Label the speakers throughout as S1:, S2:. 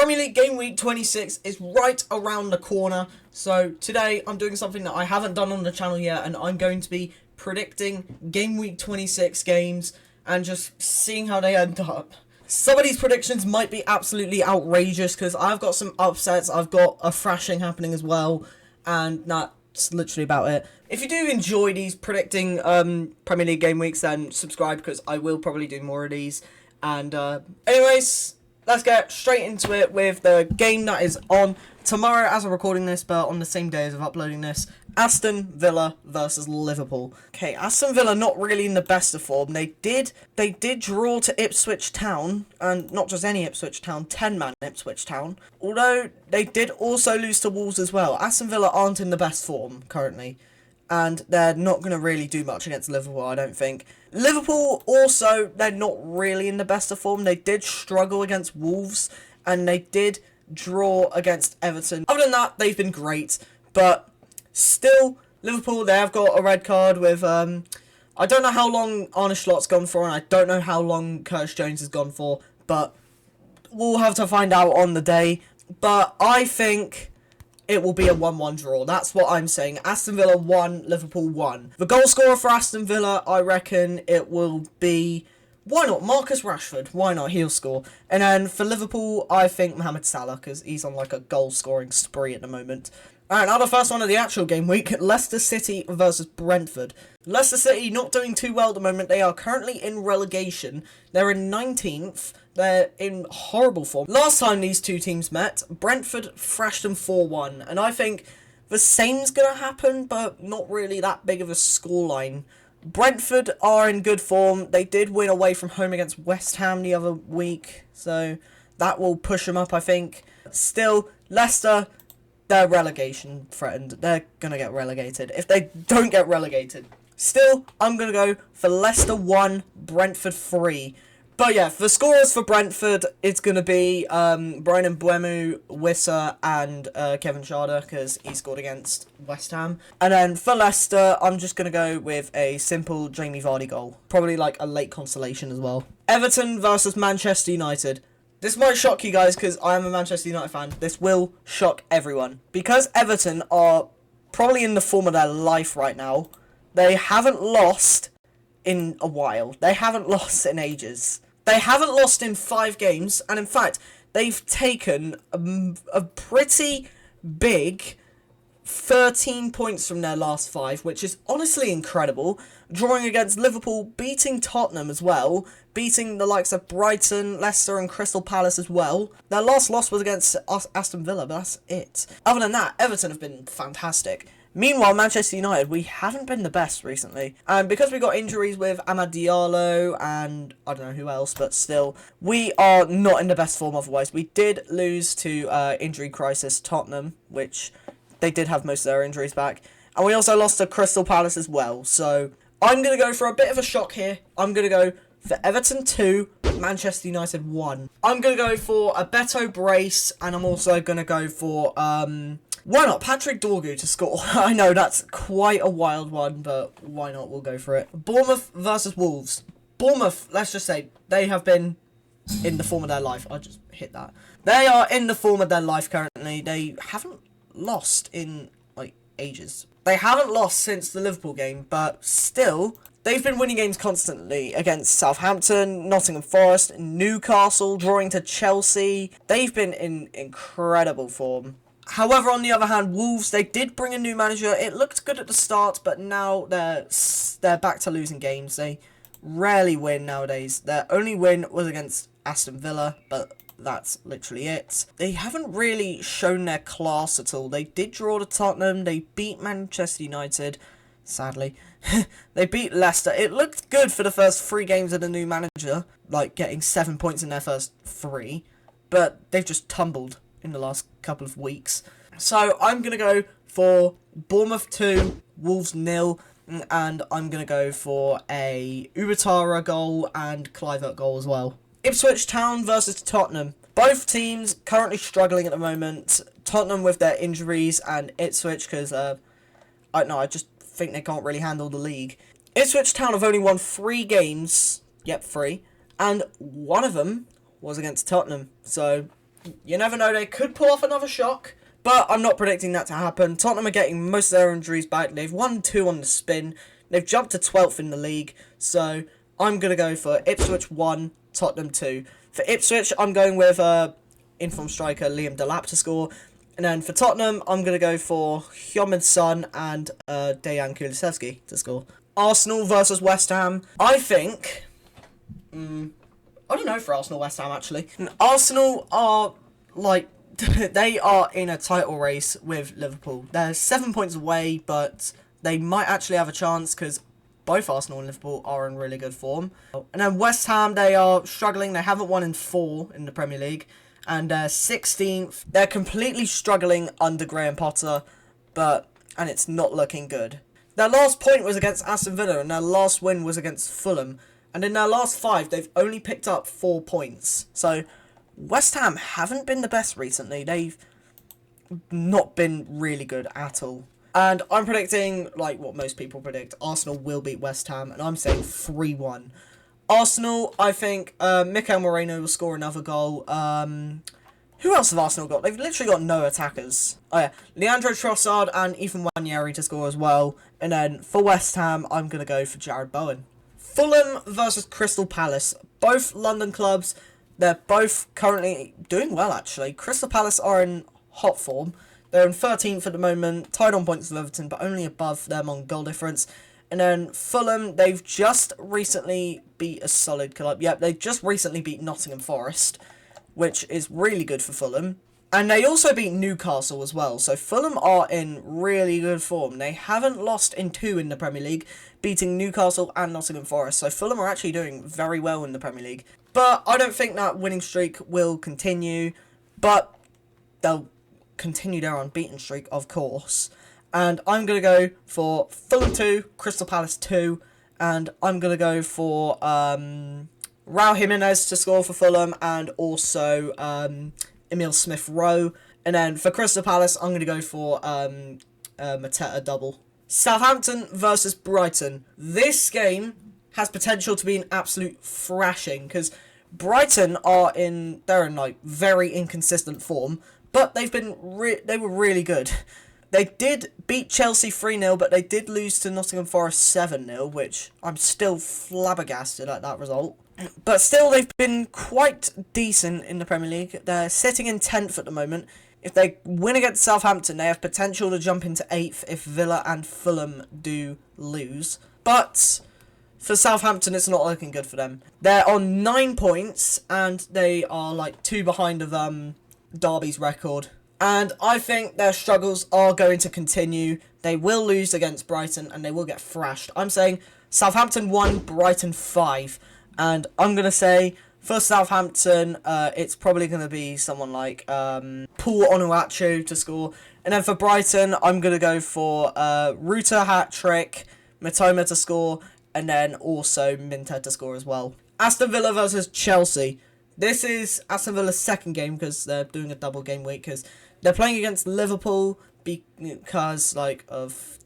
S1: Premier League Game Week 26 is right around the corner. So today I'm doing something that I haven't done on the channel yet, and I'm going to be predicting Game Week 26 games and just seeing how they end up. Some of these predictions might be absolutely outrageous because I've got some upsets, I've got a thrashing happening as well, and that's literally about it. If you do enjoy these predicting Premier League game weeks, then subscribe because I will probably do more of these. And anyways, let's get straight into it with the game that is on tomorrow as I'm recording this, but on the same day as I'm uploading this. Aston Villa versus Liverpool. Okay, Aston Villa not really in the best of form. They did draw to Ipswich Town, and not just any Ipswich Town, 10-man Ipswich Town. Although they did also lose to Wolves as well. Aston Villa aren't in the best form currently, and they're not going to really do much against Liverpool, I don't think. Liverpool also, they're not really in the best of form. They did struggle against Wolves, and they did draw against Everton. Other than that, they've been great, but still, Liverpool, they have got a red card with, I don't know how long Arne Slot's gone for, and I don't know how long Curtis Jones has gone for, but we'll have to find out on the day. But I think it will be a 1-1 draw. That's what I'm saying. Aston Villa 1, Liverpool 1. The goal scorer for Aston Villa, I reckon it will be, why not, Marcus Rashford. Why not? He'll score. And then for Liverpool, I think Mohamed Salah, because he's on like a goal-scoring spree at the moment. Alright, now the first one of the actual game week, Leicester City versus Brentford. Leicester City not doing too well at the moment. They are currently in relegation. They're in 19th. They're in horrible form. Last time these two teams met, Brentford thrashed them 4-1. And I think the same's going to happen, but not really that big of a scoreline. Brentford are in good form. They did win away from home against West Ham the other week, so that will push them up, I think. Still, Leicester, they're relegation threatened. They're going to get relegated. If they don't get relegated. Still, I'm going to go for Leicester 1, Brentford 3. But yeah, for scorers for Brentford, it's going to be Brian Mbeumo, Wissa, and Kevin Schade, because he scored against West Ham. And then for Leicester, I'm just going to go with a simple Jamie Vardy goal. Probably like a late consolation as well. Everton versus Manchester United. This might shock you guys, because I am a Manchester United fan. This will shock everyone. Because Everton are probably in the form of their life right now, they haven't lost in a while. They haven't lost in ages. They haven't lost in 5 games, and in fact, they've taken a pretty big 13 points from their last 5, which is honestly incredible. Drawing against Liverpool, beating Tottenham as well, beating the likes of Brighton, Leicester, and Crystal Palace as well. Their last loss was against Aston Villa, but that's it. Other than that, Everton have been fantastic. Meanwhile, Manchester United, we haven't been the best recently. And because we got injuries with Amad Diallo and I don't know who else, but still, we are not in the best form otherwise. We did lose to injury crisis Tottenham, which they did have most of their injuries back. And we also lost to Crystal Palace as well. So I'm going to go for a bit of a shock here. I'm going to go for Everton 2, Manchester United 1. I'm going to go for a Beto brace, and I'm also going to go for why not Patrick Dorgu to score? I know that's quite a wild one, but why not? We'll go for it. Bournemouth versus Wolves. Bournemouth, let's just say, they have been in the form of their life. I just hit that. They are in the form of their life currently. They haven't lost in, like, ages. They haven't lost since the Liverpool game, but still, they've been winning games constantly against Southampton, Nottingham Forest, Newcastle, drawing to Chelsea. They've been in incredible form. However, on the other hand, Wolves, they did bring a new manager. It looked good at the start, but now they're back to losing games. They rarely win nowadays. Their only win was against Aston Villa, but that's literally it. They haven't really shown their class at all. They did draw to Tottenham. They beat Manchester United, sadly. They beat Leicester. It looked good for the first 3 games of the new manager, like getting 7 points in their first 3, but they've just tumbled in the last couple of weeks. So I'm going to go for Bournemouth 2, Wolves 0, and I'm going to go for a Ubatara goal and Clivert goal as well. Ipswich Town versus Tottenham. Both teams currently struggling at the moment. Tottenham with their injuries and Ipswich because, I just think they can't really handle the league. Ipswich Town have only won 3 games, yep, 3, and one of them was against Tottenham, so You never know, they could pull off another shock. But I'm not predicting that to happen. Tottenham are getting most of their injuries back. They've won 2 on the spin. They've jumped to 12th in the league. So I'm going to go for Ipswich 1, Tottenham 2. For Ipswich, I'm going with inform striker Liam Delap to score. And then for Tottenham, I'm going to go for Heung-min Son and Dejan Kulusevski to score. Arsenal versus West Ham. I think... I don't know for Arsenal-West Ham, actually. Arsenal are, like... they are in a title race with Liverpool. They're 7 points away, but they might actually have a chance because both Arsenal and Liverpool are in really good form. And then West Ham, they are struggling. They haven't won in 4 in the Premier League. And they're 16th. They're completely struggling under Graham Potter, and it's not looking good. Their last point was against Aston Villa, and their last win was against Fulham. And in their last 5, they've only picked up 4 points. So West Ham haven't been the best recently. They've not been really good at all. And I'm predicting, like what most people predict, Arsenal will beat West Ham, and I'm saying 3-1. Arsenal, I think Mikel Moreno will score another goal. Who else have Arsenal got? They've literally got no attackers. Oh yeah, Leandro Trossard and Ethan Nwaneri to score as well. And then for West Ham, I'm going to go for Jared Bowen. Fulham versus Crystal Palace. Both London clubs. They're both currently doing well, actually. Crystal Palace are in hot form. They're in 13th at the moment, tied on points with Everton, but only above them on goal difference. And then Fulham, they've just recently beat a solid club. Yep, they just recently beat Nottingham Forest, which is really good for Fulham. And they also beat Newcastle as well. So Fulham are in really good form. They haven't lost in 2 in the Premier League, beating Newcastle and Nottingham Forest. So Fulham are actually doing very well in the Premier League. But I don't think that winning streak will continue. But they'll continue their unbeaten streak, of course. And I'm going to go for Fulham 2, Crystal Palace 2. And I'm going to go for Raul Jimenez to score for Fulham. And also Emil Smith-Rowe. And then for Crystal Palace, I'm going to go for Mateta double. Southampton versus Brighton. This game has potential to be an absolute thrashing, because Brighton they're in like very inconsistent form, but they were really good. They did beat Chelsea 3-0, but they did lose to Nottingham Forest 7-0, which I'm still flabbergasted at that result. But still, they've been quite decent in the Premier League. They're sitting in 10th at the moment. If they win against Southampton, they have potential to jump into 8th if Villa and Fulham do lose. But for Southampton, it's not looking good for them. They're on 9 points, and they are like 2 behind of Derby's record. And I think their struggles are going to continue. They will lose against Brighton, and they will get thrashed. I'm saying Southampton 1, Brighton 5. And I'm going to say, for Southampton, it's probably going to be someone like Paul Onuachu to score. And then for Brighton, I'm going to go for Ruta hat-trick, Matoma to score, and then also Minter to score as well. Aston Villa versus Chelsea. This is Aston Villa's second game, because they're doing a double game week, because they're playing against Liverpool because of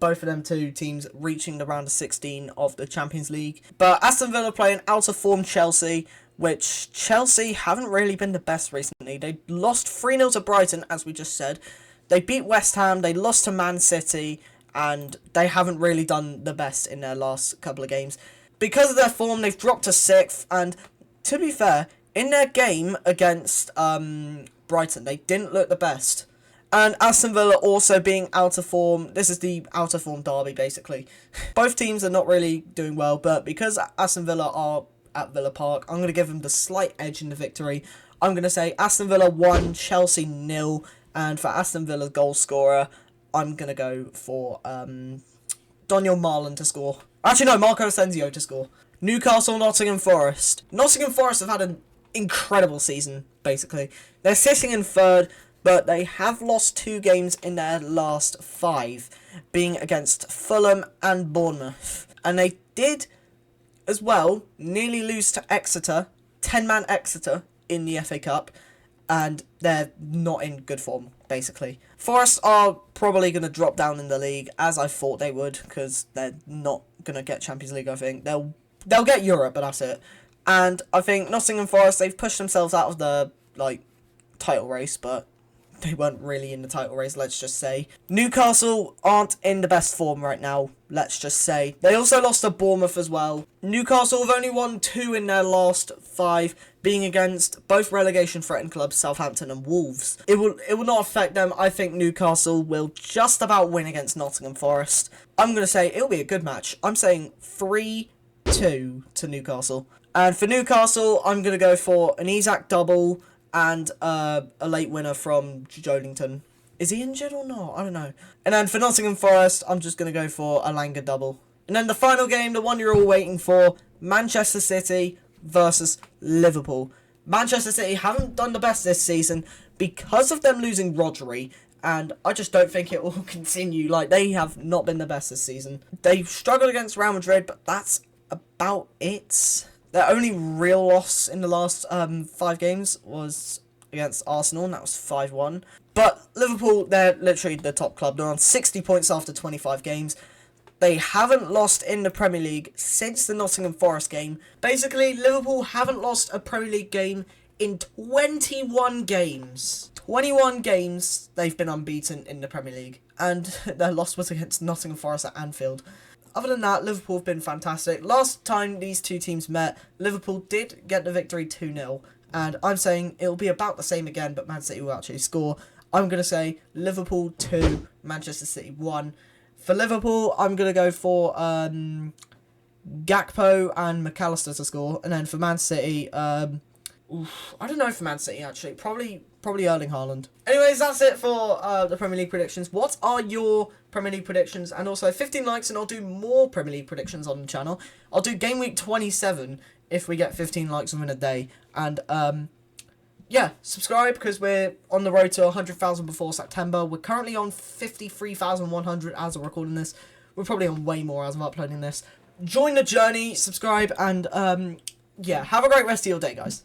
S1: both of them two teams reaching the round of 16 of the Champions League. But Aston Villa playing out of form Chelsea, which Chelsea haven't really been the best recently. They lost 3-0 to Brighton, as we just said. They beat West Ham, they lost to Man City, and they haven't really done the best in their last couple of games. Because of their form, they've dropped to 6th, and to be fair, in their game against Brighton, they didn't look the best. And Aston Villa also being out of form. This is the out of form derby, basically. Both teams are not really doing well, but because Aston Villa are at Villa Park, I'm going to give them the slight edge in the victory. I'm going to say Aston Villa 1, Chelsea 0, and for Aston Villa's goal scorer, I'm going to go for Daniel Marlon to score. Actually, no, Marco Asensio to score. Newcastle, Nottingham Forest. Nottingham Forest have had an incredible season, basically. They're sitting in 3rd, but they have lost 2 games in their last 5, being against Fulham and Bournemouth. And they did, as well, nearly lose to Exeter, 10-man Exeter, in the FA Cup, and they're not in good form, basically. Forest are probably going to drop down in the league, as I thought they would, because they're not going to get Champions League, I think. They'll get Europe, but that's it. And I think Nottingham Forest, they've pushed themselves out of the title race, but they weren't really in the title race, let's just say. Newcastle aren't in the best form right now, let's just say. They also lost to Bournemouth as well. Newcastle have only won 2 in their last 5, being against both relegation-threatened clubs, Southampton and Wolves. It will not affect them. I think Newcastle will just about win against Nottingham Forest. I'm going to say it'll be a good match. I'm saying 3-2 to Newcastle. And for Newcastle, I'm going to go for an Isak double and a late winner from Joelinton. Is he injured or not? I don't know. And then for Nottingham Forest, I'm just going to go for a Langer double. And then the final game, the one you're all waiting for, Manchester City versus Liverpool. Manchester City haven't done the best this season because of them losing Rodri, and I just don't think it will continue. Like, they have not been the best this season. They've struggled against Real Madrid, but that's about it. Their only real loss in the last 5 games was against Arsenal, and that was 5-1. But Liverpool, they're literally the top club. They're on 60 points after 25 games. They haven't lost in the Premier League since the Nottingham Forest game. Basically, Liverpool haven't lost a Premier League game in 21 games. 21 games they've been unbeaten in the Premier League. And their loss was against Nottingham Forest at Anfield. Other than that, Liverpool have been fantastic. Last time these two teams met, Liverpool did get the victory 2-0. And I'm saying it'll be about the same again, but Man City will actually score. I'm going to say Liverpool 2, Manchester City 1. For Liverpool, I'm going to go for Gakpo and McAllister to score. And then for Man City, I don't know for Man City, actually. Probably Erling Haaland. Anyways, that's it for the Premier League predictions. What are your Premier League predictions? And also 15 likes and I'll do more Premier League predictions on the channel. I'll do Game Week 27 if we get 15 likes within a day. And yeah, subscribe because we're on the road to 100,000 before September. We're currently on 53,100 as of recording this. We're probably on way more as of uploading this. Join the journey, subscribe, and yeah, have a great rest of your day, guys.